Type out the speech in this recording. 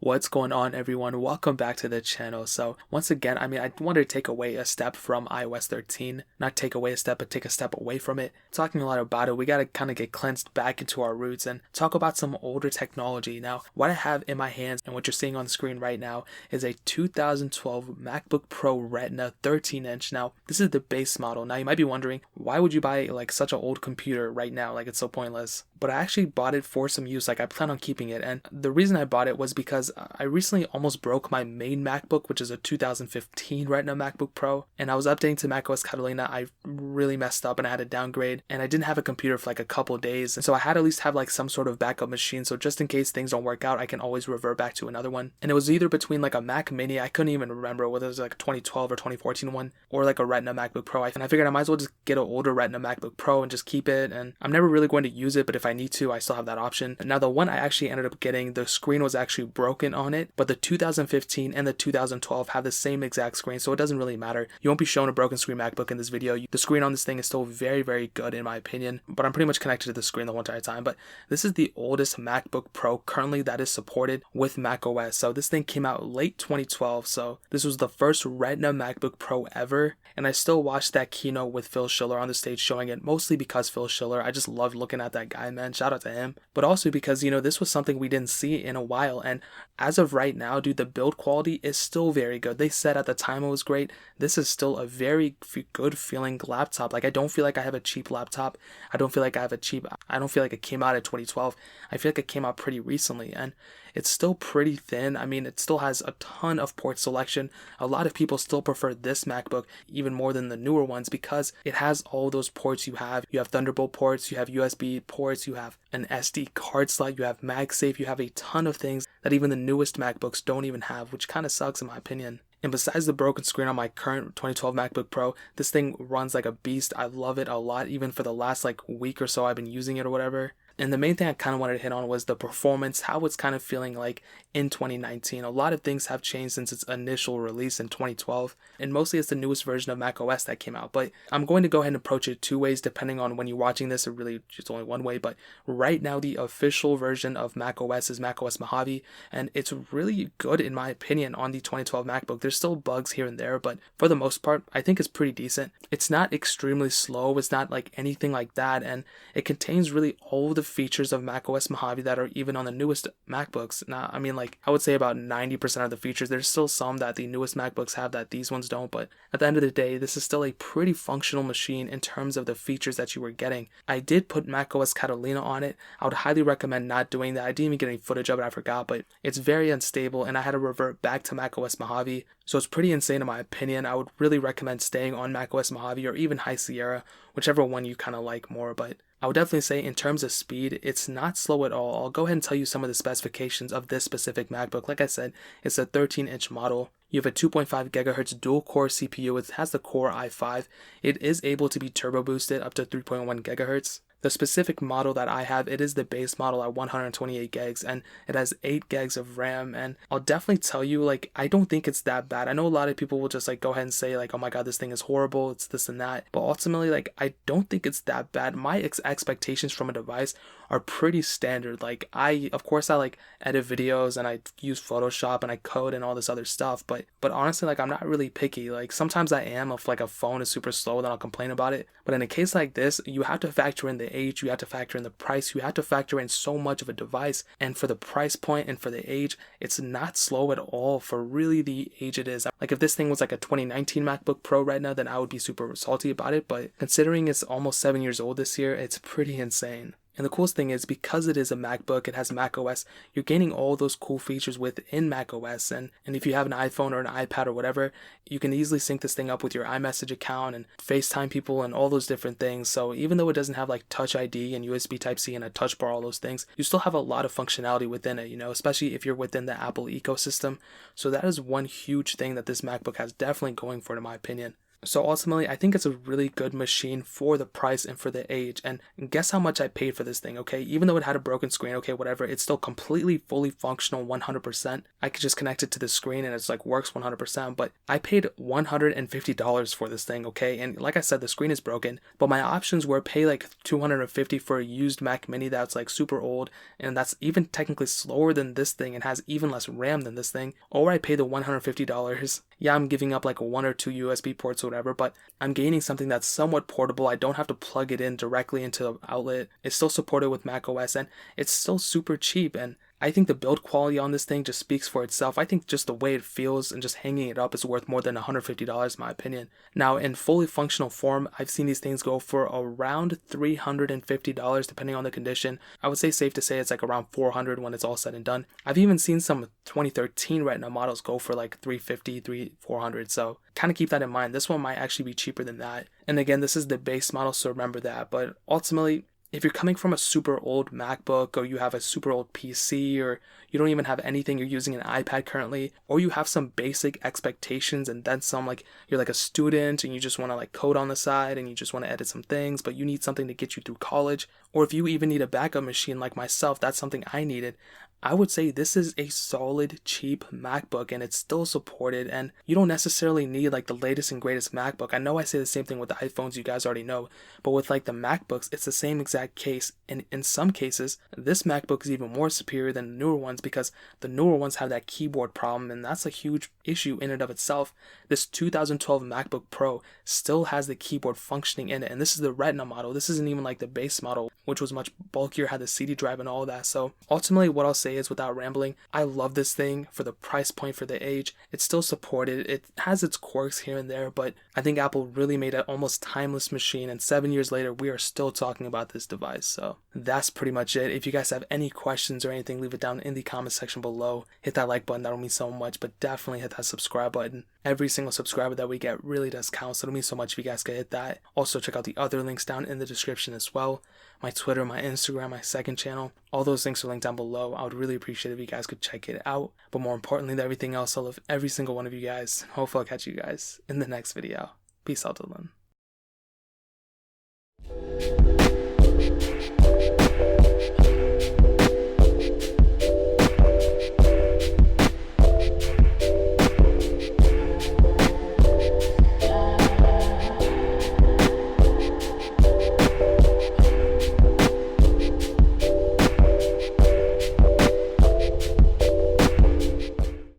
What's going on, everyone? Welcome back to the channel. So once again, I wanted to take away a step from iOS 13. Not take away a step, but take a step away from it. Talking a lot about it, we got to kind of get cleansed back into our roots and talk about some older technology. Now, what I have in my hands and what you're seeing on the screen right now is a 2012 MacBook Pro Retina 13-inch. Now, this is the base model. Now, you might be wondering, why would you buy like such an old computer right now? Like, it's so pointless. But I actually bought it for some use. Like, I plan on keeping it. And the reason I bought it was because I recently almost broke my main MacBook, which is a 2015 Retina MacBook Pro, and I was updating to macOS Catalina. I really messed up and I had to downgrade, and I didn't have a computer for like a couple of days, and so I had to at least have like some sort of backup machine, so just in case things don't work out, I can always revert back to another one. And it was either between like a Mac Mini, I couldn't even remember whether it was like a 2012 or 2014 one, or like a Retina MacBook Pro, and I figured I might as well just get an older Retina MacBook Pro and just keep it, and I'm never really going to use it, but if I need to, I still have that option. Now, the one I actually ended up getting, the screen was actually broken on it, but the 2015 and the 2012 have the same exact screen, so it doesn't really matter. You won't be shown a broken screen MacBook in this video. The screen on this thing is still very, very good in my opinion, but I'm pretty much connected to the screen the whole entire time. But this is the oldest MacBook Pro currently that is supported with macOS. So this thing came out late 2012, so this was the first Retina MacBook Pro ever, and I still watched that keynote with Phil Schiller on the stage showing it, mostly because Phil Schiller, I just loved looking at that guy, man. Shout out to him. But also because, this was something we didn't see in a while, and as of right now, dude, the build quality is still very good. They said at the time it was great. This is still a very good feeling laptop. Like, I don't feel like I have a cheap laptop. I don't feel like it came out in 2012. I feel like it came out pretty recently, and it's still pretty thin. I mean, it still has a ton of port selection. A lot of people still prefer this MacBook even more than the newer ones because it has all those ports you have. You have Thunderbolt ports, you have USB ports, you have an SD card slot, you have MagSafe, you have a ton of things that even the newest MacBooks don't even have, which kind of sucks in my opinion. And besides the broken screen on my current 2012 MacBook Pro, this thing runs like a beast. I love it a lot, even for the last like week or so I've been using it or whatever. And the main thing I kind of wanted to hit on was the performance, how it's kind of feeling like in 2019. A lot of things have changed since its initial release in 2012, and mostly it's the newest version of macOS that came out. But I'm going to go ahead and approach it two ways depending on when you're watching this, or really just only one way. But right now, the official version of macOS is macOS Mojave, and it's really good in my opinion on the 2012 MacBook. There's still bugs here and there, but for the most part, I think it's pretty decent. It's not extremely slow, it's not like anything like that, and it contains really all the features of macOS Mojave that are even on the newest MacBooks. Now, I would say about 90% of the features. There's still some that the newest MacBooks have that these ones don't, but at the end of the day, this is still a pretty functional machine in terms of the features that you were getting. I did put macOS Catalina on it. I would highly recommend not doing that. I didn't even get any footage of it, I forgot, but it's very unstable, and I had to revert back to macOS Mojave, so it's pretty insane in my opinion. I would really recommend staying on macOS Mojave or even High Sierra, whichever one you kind of like more, but I would definitely say in terms of speed, it's not slow at all. I'll go ahead and tell you some of the specifications of this specific MacBook. Like I said, it's a 13-inch model. You have a 2.5 GHz dual-core CPU. It has the Core i5. It is able to be turbo boosted up to 3.1 GHz. The specific model that I have, it is the base model at 128 gigs, and it has 8 gigs of RAM, and I'll definitely tell you, like, I don't think it's that bad. I know a lot of people will just like go ahead and say like, oh my god, this thing is horrible, it's this and that, but ultimately, like, I don't think it's that bad. My expectations from a device are pretty standard. Like, of course I like edit videos and I use Photoshop and I code and all this other stuff, but honestly, like, I'm not really picky. Like, sometimes I am. If like a phone is super slow, then I'll complain about it, but in a case like this, you have to factor in the age, you have to factor in the price, you have to factor in so much of a device, and for the price point and for the age, it's not slow at all for really the age it is. Like, if this thing was like a 2019 MacBook Pro Retina, then I would be super salty about it, but considering it's almost 7 years old this year, it's pretty insane. And the coolest thing is, because it is a MacBook, it has macOS, you're gaining all those cool features within macOS. And if you have an iPhone or an iPad or whatever, you can easily sync this thing up with your iMessage account and FaceTime people and all those different things. So even though it doesn't have like Touch ID and USB Type-C and a touch bar, all those things, you still have a lot of functionality within it, especially if you're within the Apple ecosystem. So that is one huge thing that this MacBook has definitely going for it, in my opinion. So ultimately, I think it's a really good machine for the price and for the age. And guess how much I paid for this thing, okay? Even though it had a broken screen, okay, whatever, it's still completely fully functional 100%. I could just connect it to the screen and it's like works 100%. But I paid $150 for this thing, okay? And like I said, the screen is broken, but my options were pay like $250 for a used Mac Mini that's like super old, and that's even technically slower than this thing and has even less RAM than this thing, or I pay the $150. Yeah, I'm giving up like one or two USB ports or whatever, but I'm gaining something that's somewhat portable. I don't have to plug it in directly into the outlet. It's still supported with macOS, and it's still super cheap. And I think the build quality on this thing just speaks for itself. I think just the way it feels and just hanging it up is worth more than $150 in my opinion. Now, in fully functional form, I've seen these things go for around $350 depending on the condition. I would say safe to say it's like around $400 when it's all said and done. I've even seen some 2013 Retina models go for like $350, $400. So kind of keep that in mind. This one might actually be cheaper than that. And again, this is the base model, so remember that. But ultimately, if you're coming from a super old MacBook, or you have a super old PC, or you don't even have anything, you're using an iPad currently, or you have some basic expectations and then some, like you're like a student and you just want to like code on the side and you just want to edit some things, but you need something to get you through college, or if you even need a backup machine like myself, that's something I needed. I would say this is a solid, cheap MacBook, and it's still supported, and you don't necessarily need like the latest and greatest MacBook. I know I say the same thing with the iPhones, you guys already know, but with like the MacBooks, it's the same exact case, and in some cases, this MacBook is even more superior than the newer ones because the newer ones have that keyboard problem, and that's a huge issue in and of itself. This 2012 MacBook Pro still has the keyboard functioning in it, and this is the Retina model. This isn't even like the base model, which was much bulkier, had the CD drive and all that. So ultimately, what I'll say is, without rambling, I love this thing for the price point, for the age. It's still supported. It has its quirks here and there, but I think Apple really made an almost timeless machine, and 7 years later, we are still talking about this device. So that's pretty much it. If you guys have any questions or anything, leave it down in the comment section below. Hit that like button, that'll mean so much, but definitely hit that subscribe button. Every single subscriber that we get really does count, so it'll mean so much if you guys could hit that. Also, check out the other links down in the description as well. My Twitter, my Instagram, my second channel, all those links are linked down below. I would really appreciate it if you guys could check it out. But more importantly than everything else, I love every single one of you guys. Hopefully I'll catch you guys in the next video. Peace out till then.